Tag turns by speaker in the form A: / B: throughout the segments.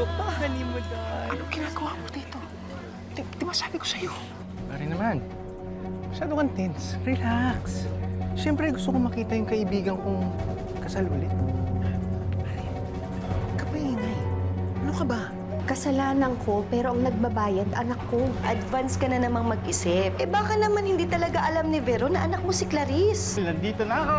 A: Honey mo, Day.
B: Anong ginagawa mo dito? Di ba sabi ko sa'yo?
A: Pare naman, masyado kang tense. Relax. Siyempre gusto ko makita yung kaibigan kong kasal ulit. Pare, huwag ka maingay. Ano ka ba?
C: Kasalanan ko, pero ang nagbabayad, anak ko.
D: Advance ka na namang mag-isip. Eh baka naman hindi talaga alam ni Vero na anak mo si Clarice.
A: Nandito na ako.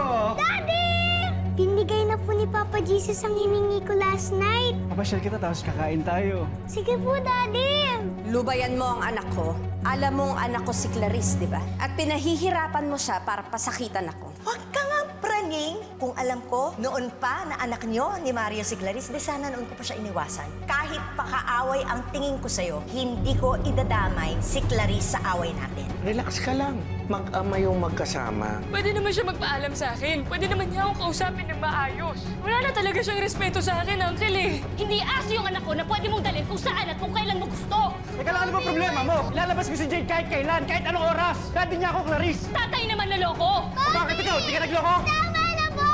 E: Binigay na po ni Papa Jesus ang hiningi ko last night.
A: Papasyal kita tapos kakain tayo.
E: Sige po, Daddy!
F: Lubayan mo ang anak ko. Alam mong anak ko si Clarice, di ba? At pinahihirapan mo siya para pasakitan ako.
D: Huwag ka nga praning. Kung alam ko, noon pa na anak niyo ni Mario si Clarice, di sana noon ko pa siya iniwasan. Kahit pakaaway ang tingin ko sa'yo, hindi ko idadamay si Clarice sa away natin.
B: Relax ka lang. Mag-ama yung magkasama.
G: Pwede naman siya magpaalam sa akin. Pwede naman niya akong kausapin ng maayos. Wala na talaga siyang respeto sa akin, Uncle eh.
H: Hindi aso yung anak ko na pwede mong dalhin kung saan at kung kailan mo gusto.
A: Teka lang, ano ba problema mo? Ilalabas ko si Jade kahit kailan, kahit anong oras. Dati niya ako, Clarice.
H: Tatay naman naloko.
A: Bakit ikaw? Hindi ka nagloko?
E: Tama na po!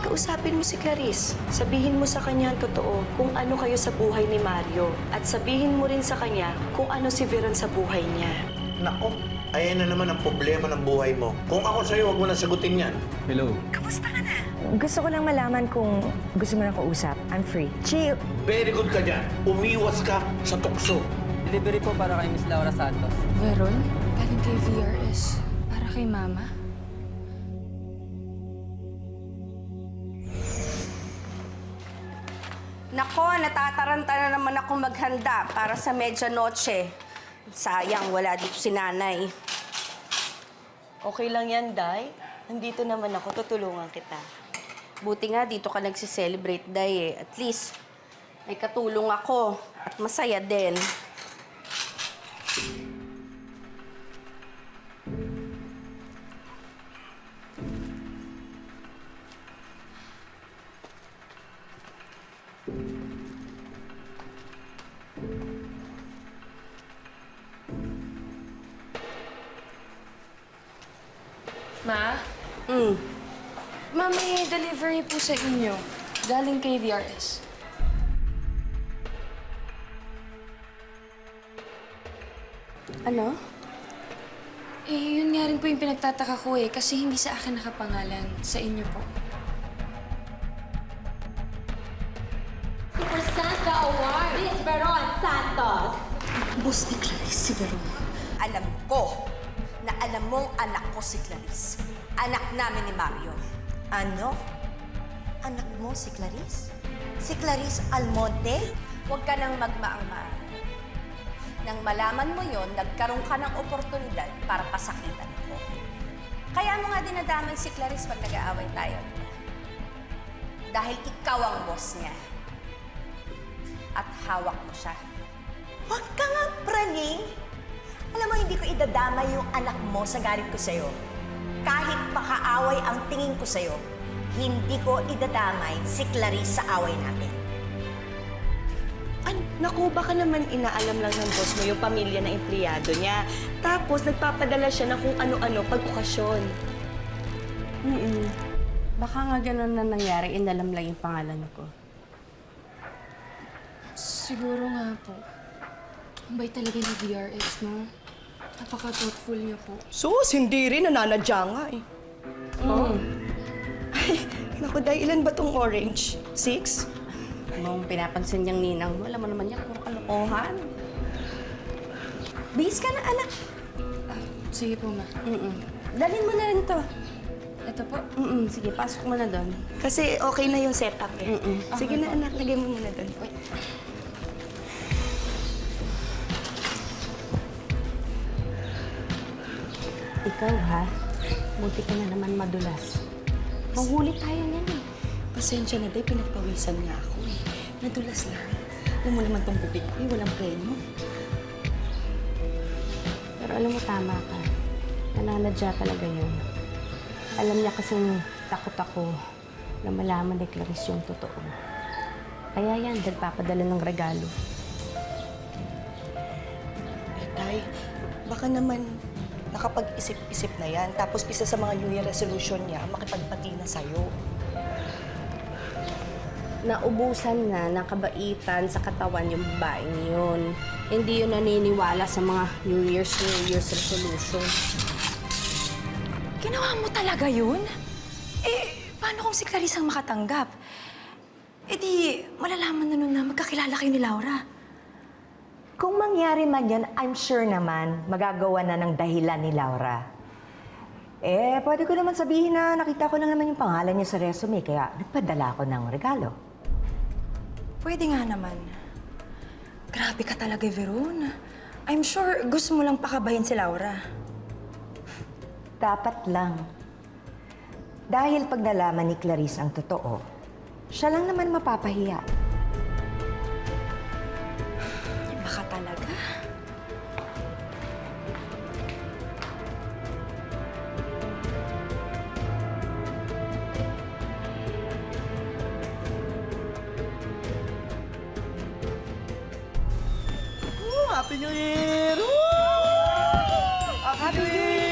D: Kausapin mo si Clarice. Sabihin mo sa kanya ang totoo kung ano kayo sa buhay ni Mario. At sabihin mo rin sa kanya kung ano si Veron sa buhay niya.
B: Nako, ayan na naman ang problema ng buhay mo. Kung ako sa'yo, huwag mo na sagutin yan.
A: Hello.
I: Gusto ko lang malaman kung gusto mo na kausap. I'm free. Chill.
B: Very good ka dyan. Umiwas ka sa tukso.
J: Delivery po para kay Miss Laura Santos.
G: Veron, galing kay VRS. Para kay Mama.
F: Nako, natataranta na naman ako maghanda para sa medianoche. Sayang, wala dito si nanay.
D: Okay lang yan, Day. Nandito naman ako, tutulungan kita.
F: Buti nga dito ka nagsi-celebrate, Day eh. At least, may katulong ako at masaya din.
G: Ma? Ma, may delivery po sa inyo. Galing kay VRS.
F: Ano?
G: Eh, yun nga rin po yung pinagtataka ko eh. Kasi hindi sa akin nakapangalan. Sa inyo po.
E: Super Santa Award! Miss Veron Santos!
D: Boss ni Clarice si Veron.
F: Alam ko na alam mong anak ko si Clarice. Anak namin ni Mario.
D: Ano? Anak mo si Clarice? Si Clarice Almonte?
F: Huwag ka nang magmaang-maang. Nang malaman mo yon, nagkaroon ka ng oportunidad para pasakitan ko. Kaya mo nga dinadamay si Clarice pag nag-aaway tayo. Dahil ikaw ang boss niya. At hawak mo siya.
D: Huwag ka nga praning. Alam mo, hindi ko idadamay yung anak mo sa galit ko sa'yo. Kahit pakaaway ang tingin ko sa'yo, hindi ko idadamay si Clarice sa away natin. Naku, baka naman inaalam lang ng boss mo yung pamilya na empleyado niya. Tapos nagpapadala siya ng kung ano-ano pag okasyon.
F: Baka nga ganun na nangyari, inalam lang yung pangalan ko.
G: Siguro nga po. Ang bait talaga ni VRS, no? Napaka-thoughtful niyo po.
D: Sus, hindi rin. Nananadya nga eh. Ay, naku, Day, ilan ba tong orange? 6?
F: Nung pinapansin niyang ninang mo, alam mo naman niya, puro kalokohan. Bihis ka na, anak.
G: Sige po, Ma.
F: Dalhin mo na rin to.
G: Ito po.
F: Sige, pasok mo na doon.
D: Kasi okay na yung setup eh. Sige na, anak. Lagay mo muna doon.
I: Ikaw, ha? Buti ka na naman madulas. Mahuli tayo niyan eh.
D: Pasensya na, Day. Pinagpawisan nga ako eh. Nadulas lang. Alam mo naman tong bubig ko eh. Walang preno.
I: Pero alam mo, tama ka. Nananadya talaga yun. Alam niya kasing takot ako na malaman ni Clarice yung totoo. Kaya yan, nagpapadala ng regalo.
D: Eh, Day, baka naman nakapag-isip-isip na yan. Tapos isa sa mga New Year resolution niya, makipagpati na sa'yo.
I: naubusan na ng kabaitan sa katawan yung babaeng yun. Hindi yun naniniwala sa mga New Year's resolution.
K: Ginawa mo talaga yun? Eh, paano kung si Clarice ang makatanggap? Eh di, malalaman na nun na magkakilala kayo ni Laura.
D: Kung mangyari man yun, I'm sure naman magagawa na ng dahilan ni Laura. Eh, pwede ko naman sabihin na nakita ko lang naman yung pangalan niya sa resume, kaya nagpadala ko ng regalo.
K: Pwede nga naman. Grabe ka talaga, Veron. I'm sure gusto mo lang pakabahin si Laura.
D: Dapat lang. Dahil pag nalaman ni Clarice ang totoo, siya lang naman mapapahiya.
K: Baka talaga.
A: Happy New Year! Happy New Year!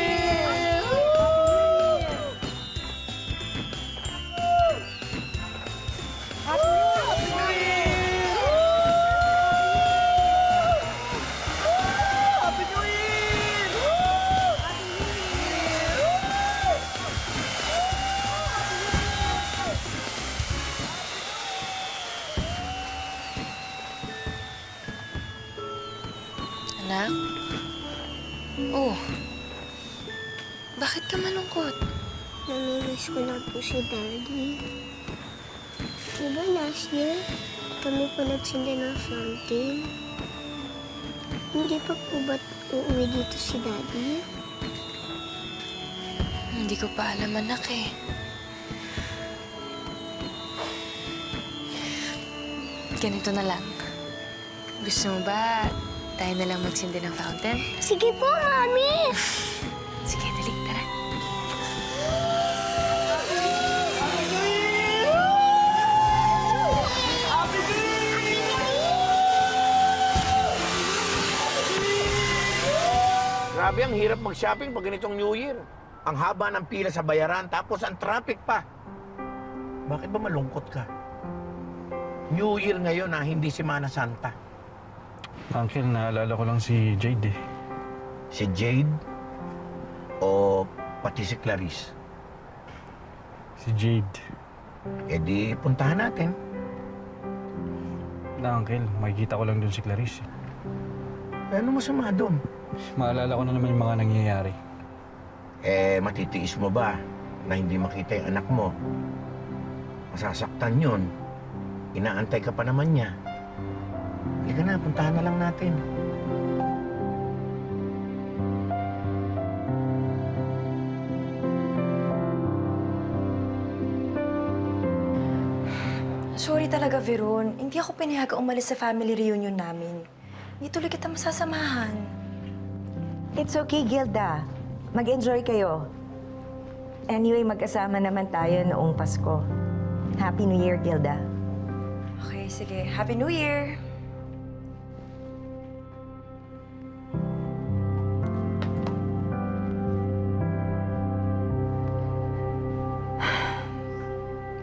A: Happy New Year! Happy New Year!
G: Anak? Oh, bakit ka malungkot?
E: Namimiss ko na po si Daddy. Diba last year, kami po nagsinda ng fountain? Hindi pa po ba't uuwi dito si Daddy?
G: Hindi ko pa alam, anak eh. Ganito na lang. Gusto mo ba tayo na lang magsindi ng fountain?
E: Sige po, Mami!
G: Sige, dali, tara.
B: Grabe, ang hirap mag-shopping pag ganitong New Year. Ang haba ng pila sa bayaran, tapos ang traffic pa. Bakit ba malungkot ka? New Year ngayon hindi Semana Santa.
L: Uncle, naalala ko lang si Jade eh.
B: Si Jade o pati si Clarice?
L: Si Jade.
B: Eh di, puntahan natin.
L: Na, Uncle, makikita ko lang dun si Clarice.
B: Ano masama doon?
L: Maalala ko na naman yung mga nangyayari.
B: Eh, matitiis mo ba na hindi makita yung anak mo? Masasaktan yun. Inaantay ka pa naman niya. Halika na, puntahan na lang natin.
K: Sorry talaga, Veron. Hindi ako pinayaga umalis sa family reunion namin. Hindi tuloy kita masasamahan.
D: It's okay, Gilda. Mag-enjoy kayo. Anyway, magkasama naman tayo noong Pasko. Happy New Year, Gilda.
K: Okay, sige. Happy New Year!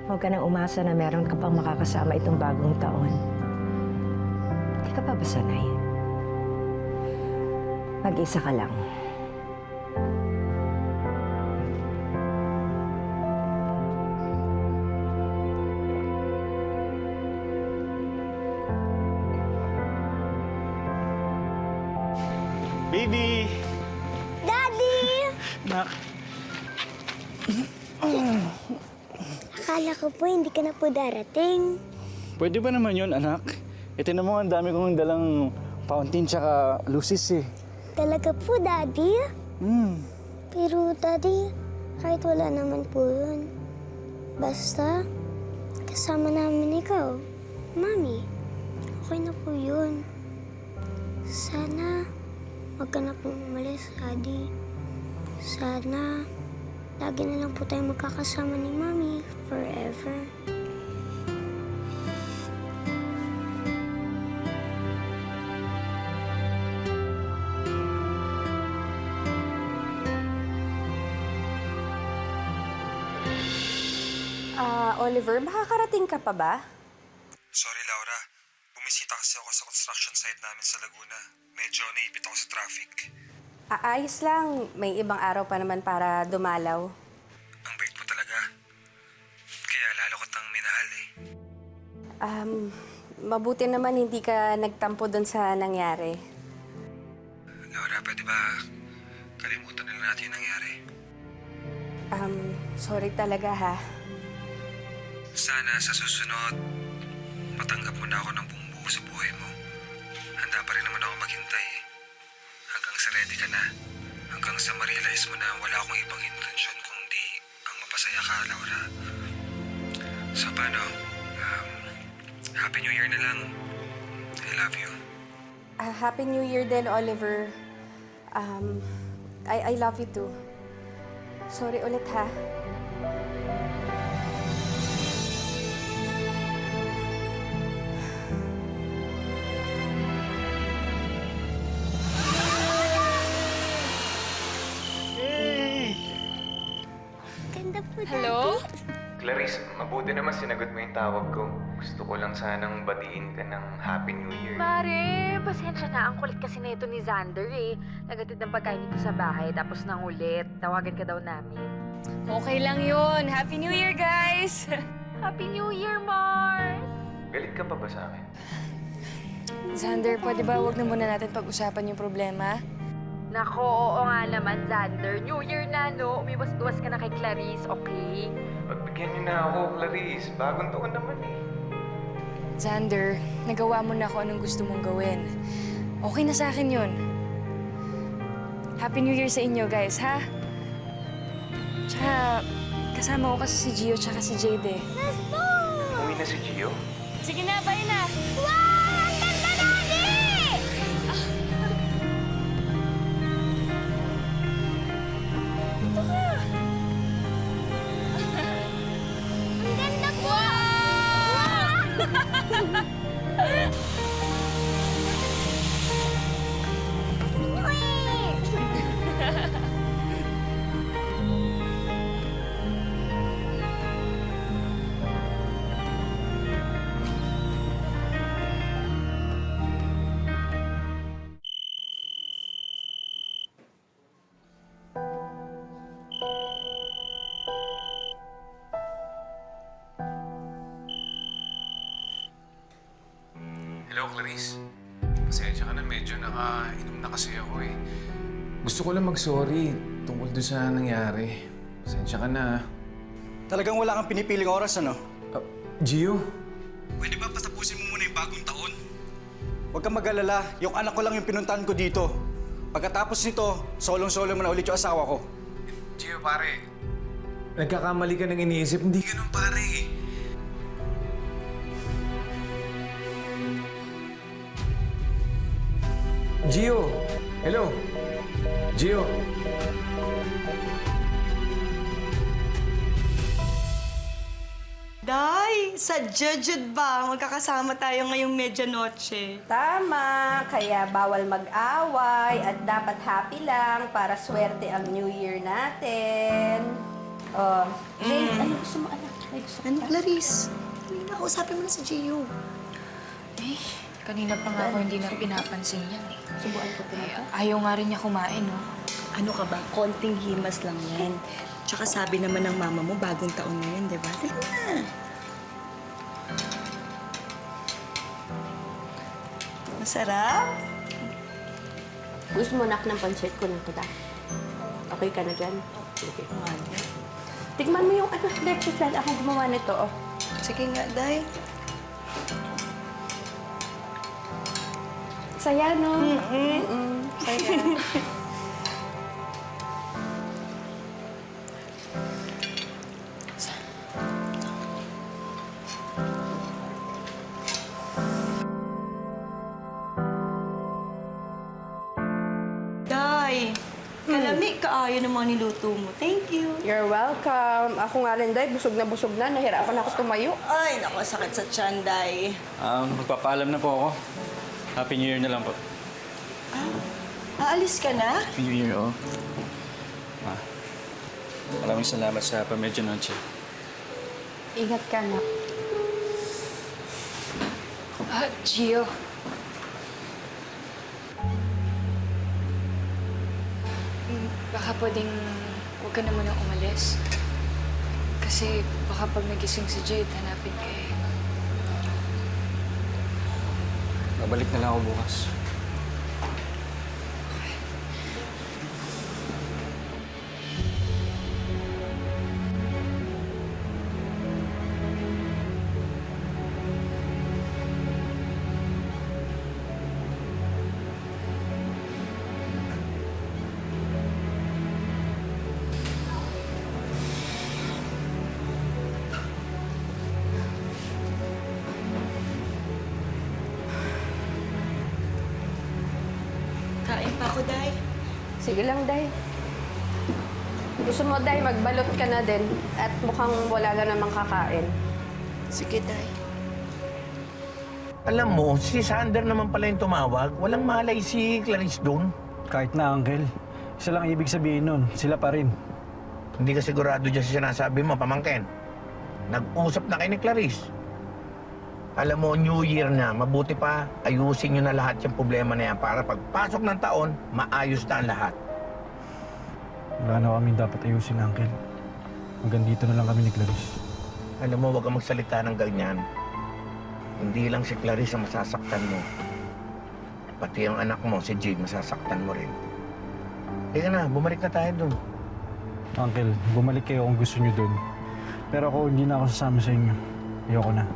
D: Huwag ka nang umasa na meron ka pang makakasama itong bagong taon. Hindi ka pa ba sanay? Mag-isa ka lang.
L: Baby!
E: Daddy!
L: Nak!
E: Akala ko po hindi ka na po darating.
L: Pwede ba naman yun, anak? Ito na mo, ang dami kong dalang fountain tsaka lucis eh.
E: Talaga po, Daddy? Pero, Daddy, kahit wala naman po yun. Basta, kasama namin ikaw. Mami, okay na po yun. Sana, wag ka na pong umalis, Daddy. Sana, lagi na lang po tayo magkakasama ni Mami forever.
F: Oliver, makakarating ka pa ba?
M: Laura. Bumisita kasi ako sa construction site namin sa Laguna. Medyo naipit ako sa traffic.
I: Ayos lang. May ibang araw pa naman para dumalaw.
M: Ang bait mo talaga. Kaya lalo ko tang minahal eh.
I: Mabuti naman hindi ka nagtampo doon sa nangyari.
M: Laura, pwede ba kalimutan na lang natin yung nangyari?
I: Sorry talaga ha.
M: Sana sa susunod, matanggap mo na ako ng buong buo sa buhay mo. Handa pa rin naman ako maghintay eh. Hanggang sa ready ka na. Hanggang sa ma-realize mo na wala akong ibang intensyon kundi ang mapasaya ka, Laura. So paano? Happy New Year na lang. I love you.
I: Happy New Year din, Oliver. I love you too. Sorry ulit ha.
E: Ganda po,
G: Hello?
N: Clarice, mabuti naman sinagot mo yung tawag ko. Gusto ko lang sanang batiin ka ng Happy New Year.
O: Mare, pasensya na. Ang kulit kasi nito ni Xander eh. Nagatid ng pagkain dito sa bahay, tapos nang ulit. Tawagan ka daw namin.
G: Okay lang yun. Happy New Year, guys!
O: Happy New Year, Mars!
N: Galit ka pa ba sa akin?
G: Xander, pwede ba huwag na muna natin pag-usapan yung problema?
O: Nako, oo nga naman, Xander. New Year na, no? Umiwas-iwas ka na kay Clarice, okay?
N: Pagbigyan niyo na ako, Clarice. Bagong taon naman eh.
G: Xander, nagawa mo na ako anong gusto mong gawin. Okay na sa akin yun. Happy New Year sa inyo, guys, ha? Tsaka, kasama ko kasi si Gio tsaka si Jade eh.
N: Umuwi na si Gio?
G: Sige na, bye na!
E: Wow! Ang ganda, Daddy! Ang ganda po!
M: Hello, Clarice. Pasensya ka na, medyo nakainom na kasi ako eh. Gusto ko lang mag-sorry tungkol doon sa nangyari. Pasensya ka na.
L: Talagang wala kang pinipiling oras, ano?
M: Gio?
L: Pwede ba patapusin mo muna yung bagong taon? Huwag kang mag-alala. Yung anak ko lang yung pinuntahan ko dito. Pagkatapos nito, solong-solo mo na ulit yung asawa ko.
M: Gio, pare. Nagkakamali ka ng iniisip. Hindi ganun, pare. Gio! Hello? Gio?
K: Day, sa Judged ba? Magkakasama tayo ngayong medianoche.
I: Tama, kaya bawal mag-away at dapat happy lang para swerte ang New Year natin. Oh, Jade, ano gusto mo, anak? May gusto ka?
K: Ano, Clarice? Kanina, kausapin mo na si Gio.
G: Eh, kanina pa nga ako hindi na pinapansin yan eh.
I: Subuan ko pa na.
G: Ayaw nga rin niya kumain, no?
K: Ano ka ba? Konting himas lang yan. Tsaka sabi naman ng mama mo, bagong taon na yun, di ba? Dali na. Masarap?
I: Gusto mo nak ng pancit ko na kita? Okay ka na dyan? Okay. Tikman mo yung breakfast plan. Ako gumawa nito, oh.
K: Sige nga, Day.
I: Saya, no?
K: Saya. Day, kalami kaayo ng mga niluto mo. Thank you.
I: You're welcome. Ako nga rin, Day. Busog na. Nahirapan ako tumayo.
K: Ay, naku, sakit sa tiyan, Day.
L: Magpapaalam na po ako. Happy New Year na lang po.
K: Aalis ka na?
L: Happy New Year, oh. Maraming salamat sa pamedyo noche.
I: Ingat ka, anak.
G: Gio. Baka pwedeng huwag ka na munang umalis. Kasi baka pag nagising si Jade, hanapin ka eh.
L: Babalik na lang ako bukas.
D: Kain pa ako, Day.
C: Sige lang, Day. Gusto mo, Day, magbalot ka na din. At mukhang wala ka namang kakain.
D: Sige, Day.
B: Alam mo, si Sander naman pala yung tumawag. Walang malay si Clarice doon.
L: Kahit na, Uncle. Isa lang ibig sabihin nun, sila pa rin.
B: Hindi ka sigurado dyan sa sinasabi mo, pamangkin. Nag-usap na kayo ni Clarice. Alam mo, New Year na. Mabuti pa, ayusin nyo na lahat yung problema na yan para pagpasok ng taon, maayos na ang lahat.
L: Wala na kami dapat ayusin, Uncle. Hanggang dito na lang kami ni Clarice.
B: Alam mo, huwag kang magsalita ng ganyan. Hindi lang si Clarice ang masasaktan mo. Pati ang anak mo, si Jade, masasaktan mo rin. Teka na, bumalik na tayo doon.
L: Uncle, bumalik kayo kung gusto nyo dun. Pero ako, hindi na ako sasama sa inyo. Ayoko na.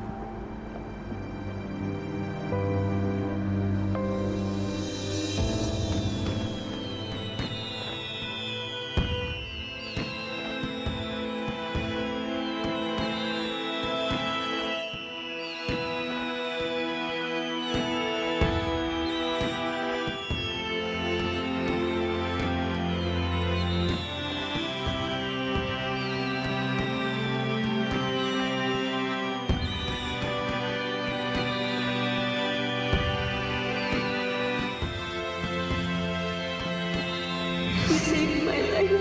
E: Save my life.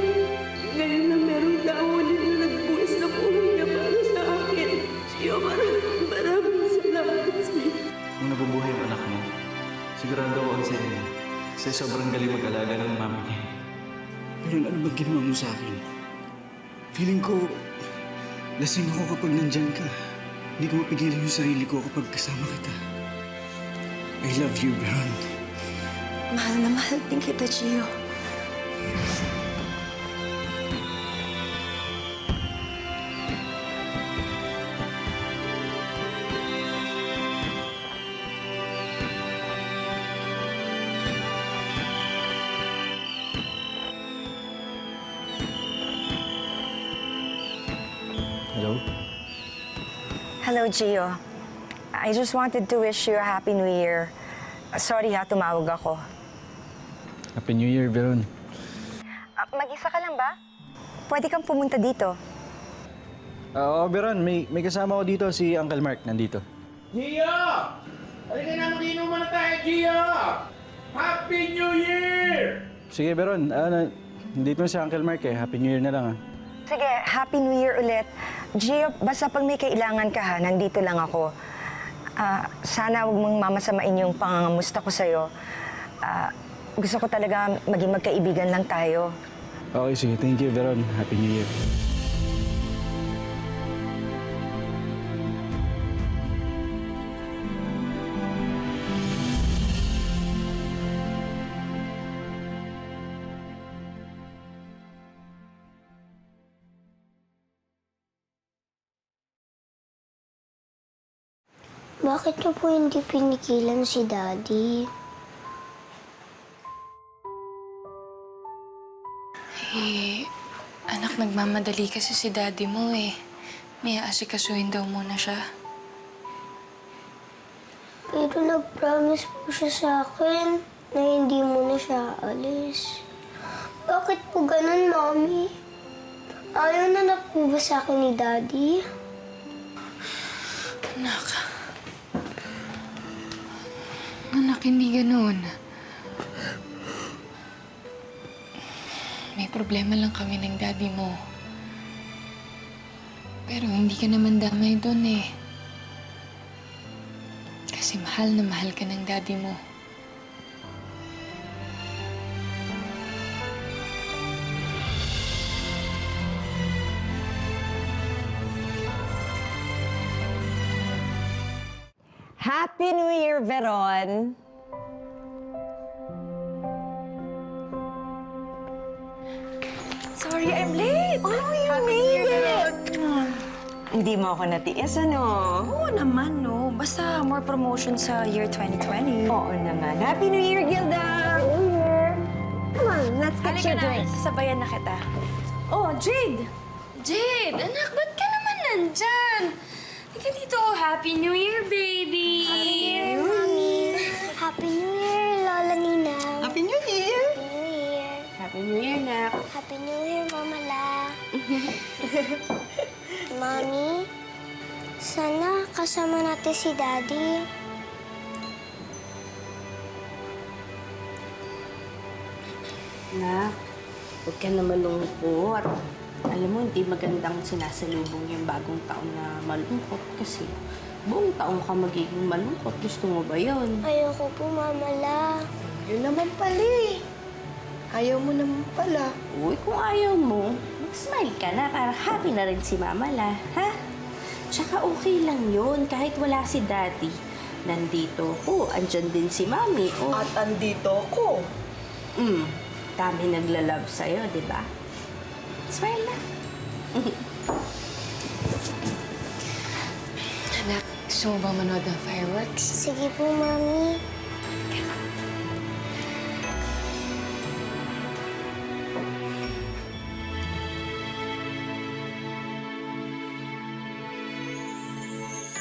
E: Ngayon na meron na ako ulit na nagbuwis na buhay niya para sa akin. Siya, maraming salamat sa'yo.
P: Kung nabubuhay ang anak mo, sigurado ako ang sa'yo. Kasi sobrang galing mag-alaga ng mami niya.
L: Pero ano bang ginawa mo sa akin? Feeling ko, lasing ako kapag nandyan ka. Hindi ko mapigilan yung sarili ko kapag kasama kita. I love you, Beron.
D: Mahal na mahal din kita, Gio.
L: Hello?
Q: Hello, Gio. I just wanted to wish you a Happy New Year. Sorry ha, tumawag ako.
L: Happy New Year, Beron.
Q: Mag-isa ka lang ba? Pwede kang pumunta dito.
L: Oo, Beron. May kasama ko dito, si Uncle Mark. Nandito.
B: Gio! Halika na, mag-inuman na tayo, Gio! Happy New Year!
L: Sige, Beron. Nandito na si Uncle Mark eh. Happy New Year na lang ah.
Q: Sige, Happy New Year ulit. Gio, basta pag may kailangan ka ha, nandito lang ako. Sana huwag mong mamasamain yung pangangamusta ko sa'yo. Gusto ko talaga maging magkaibigan lang tayo.
L: Okay, sige. Thank you, Beron. Happy New Year.
E: Bakit niyo po hindi pinigilan si Daddy?
G: Eh, anak, nagmamadali kasi si Daddy mo eh. May aasikasuhin daw muna siya.
E: Pero nag-promise po siya sa akin na hindi mo na siya alis. Bakit po ganun, Mommy? Ayaw na po ba sa akin ni Daddy?
G: Anak, hindi ganun. May problema lang kami ng Daddy mo. Pero hindi ka naman damay doon eh. Kasi mahal na mahal ka ng daddy mo.
Q: Happy New Year, Veron!
K: Sorry, I'm late!
Q: Oh, you made it! Hindi mo ako natiis, ano?
K: Oo naman, no. Basta more promotion sa year 2020.
Q: Oo naman. Happy New Year, Gilda! New Year! Come on, let's get
K: Halika
Q: your
K: na,
Q: drinks.
K: sasabayan na kita. Oh, Jade!
G: Jade, anak, ba't ka naman nandyan? Halika dito. Happy New Year, baby!
E: Happy New Year, Mommy. Happy New Year, Lola Nina.
Q: Happy New Year!
E: Happy New Year.
G: Happy New Year, nak.
E: Happy New Year, Mama La. Mommy, sana kasama natin si Daddy.
I: Nak, huwag ka na malungkot. Alam mo, hindi magandang sinasalubong yung bagong taon na malungkot kasi buong taon ka magiging malungkot. Gusto mo ba yun?
E: Ayoko po, Mama La.
D: Yun naman pala eh. Ayaw mo naman pala.
I: Uy, kung ayaw mo, mag-smile ka na para happy na rin si Mama La, ha? Tsaka okay lang yun, kahit wala si Daddy. Nandito ko, andyan din si Mami. Oh.
D: At andito ko.
I: Dami nagla-love sa'yo, di ba? Smile na.
G: Anak, gusto mo ba manood ng fireworks?
E: Sige po, Mami.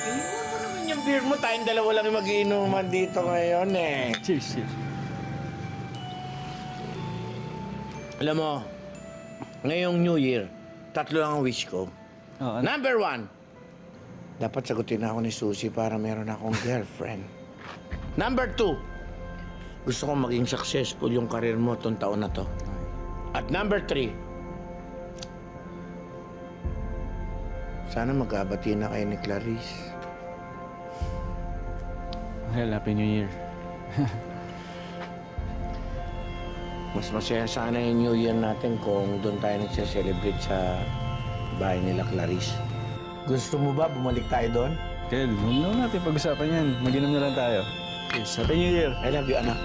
B: Iwan mo naman yung beer mo. Tayong dalawa lang yung mag-iinuman dito ngayon eh.
P: Cheers, cheers.
B: Alam mo, ngayong New Year, 3 lang ang wish ko.
P: Oh,
B: Number 1, dapat sagutin ako ni Susie para meron akong girlfriend. Number 2, gusto kong maging successful yung karir mo itong taon na to. At number 3, sana magkabati na kayo ni Clarice.
P: Well, Happy New Year.
B: Mas masaya sana yung New Year natin kung doon tayo nagse-celebrate sa bahay nila Clarice. Gusto mo ba bumalik tayo doon?
P: Kel, huwag na natin pag-usapan yan. Mag-inom na lang tayo. Yes, Happy New Year.
B: I love you, anak.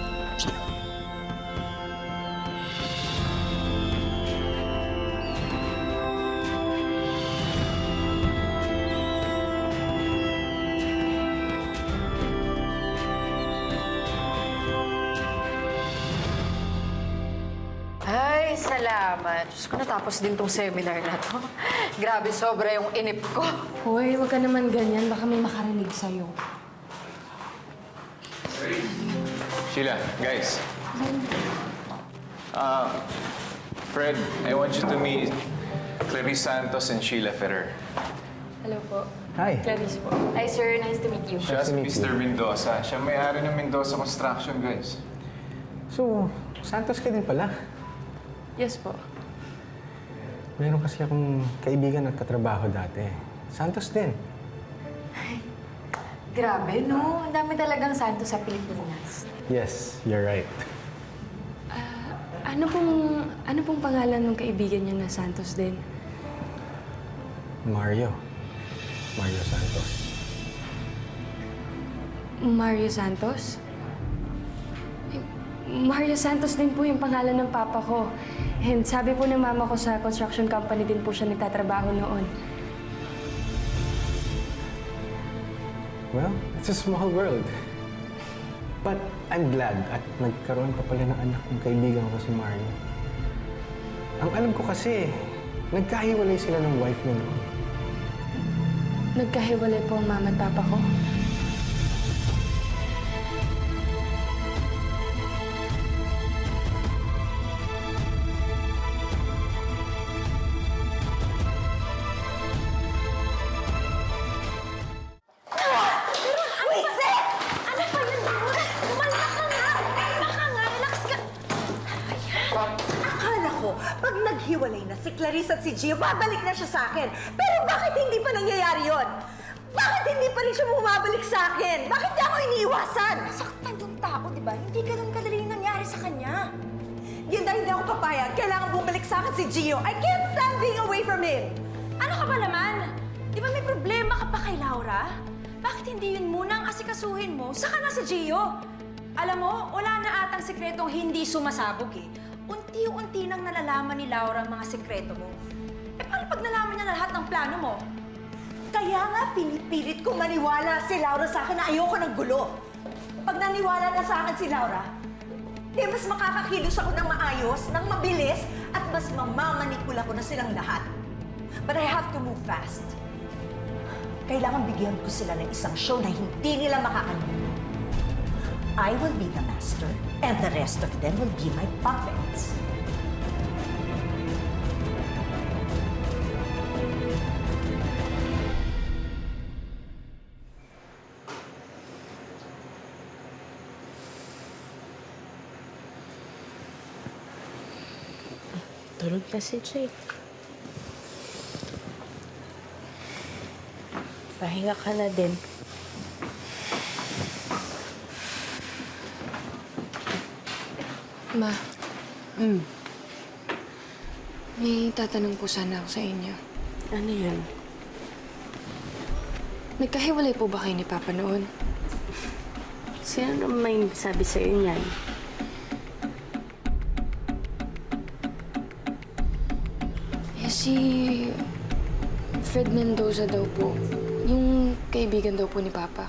R: Ay, salamat. Diyos ko, natapos din tong seminar na to. Grabe, sobra yung inip ko.
G: Hoy, huwag ka naman ganyan. Baka may makarinig sa'yo.
N: Sheila, guys. Fred, I want you to meet Clarice Santos and Sheila Ferrer.
G: Hello po.
A: Hi.
G: Clarice po. Hi, sir. Nice to meet you.
N: Siya si Mr. Mendoza. Siya may-ari ng Mendoza Construction, guys.
A: So, Santos ka din pala.
G: Yes po.
A: Meron kasi akong kaibigan at katrabaho dati. Santos din.
R: Grabe, no? Ang dami talagang santo sa Pilipinas.
A: Yes, you're right.
G: Ano pong pangalan ng kaibigan niya na Santos din?
A: Mario. Mario Santos.
G: Mario Santos? Mario Santos din po yung pangalan ng papa ko. And sabi po ng mama ko sa construction company din po siya nagtatrabaho noon.
A: Well, it's a small world. But I'm glad at nagkaroon pa pala ng anak ng kaibigan ko si Mario. Ang alam ko kasi, nagkahiwalay sila ng wife niya noon.
G: Nagkahiwalay po ang mama at papa ko.
D: Pag naghiwalay na si Clarice at si Gio, babalik na siya sa akin. Pero bakit hindi pa nangyayari yon? Bakit Bakit hindi pa rin siya bumabalik sa akin? Bakit niya ako iniiwasan? Nasaktan yung tao, di ba? Hindi ganun kadali yung nangyari sa kanya. Yun dahil hindi ako papayag, kailangan bumalik sa akin si Gio. I can't stand being away from him.
K: Ano ka ba naman? Di ba may problema ka pa kay Laura? Bakit hindi yun muna ang asikasuhin mo? Saka na si Gio. Alam mo, wala na atang sikretong hindi sumasabog eh. Unti-unti nang nalalaman ni Laura ang mga sikreto mo. Eh paano pag nalaman niya na lahat ng plano mo?
D: Kaya nga pinipilit kong maniwala si Laura sa akin na ayoko ng gulo. Pag naniwala na sa akin si Laura, di mas makakakilos ako ng maayos, ng mabilis, at mas mamamanipula ko na silang lahat. But I have to move fast. Kailangan bigyan ko sila ng isang show na hindi nila makakalimutan. I will be the master, and the rest of them will be my puppets.
I: Tulog na si Jake. Pahinga ka na din.
G: Ma. May tatanong po sana ako sa inyo.
I: Ano yan?
G: Nagkahiwalay po ba kayo ni Papa noon?
I: Sino naman may sabi sa'yo niyan?
G: Si Fred Mendoza daw po. Yung kaibigan daw po ni Papa.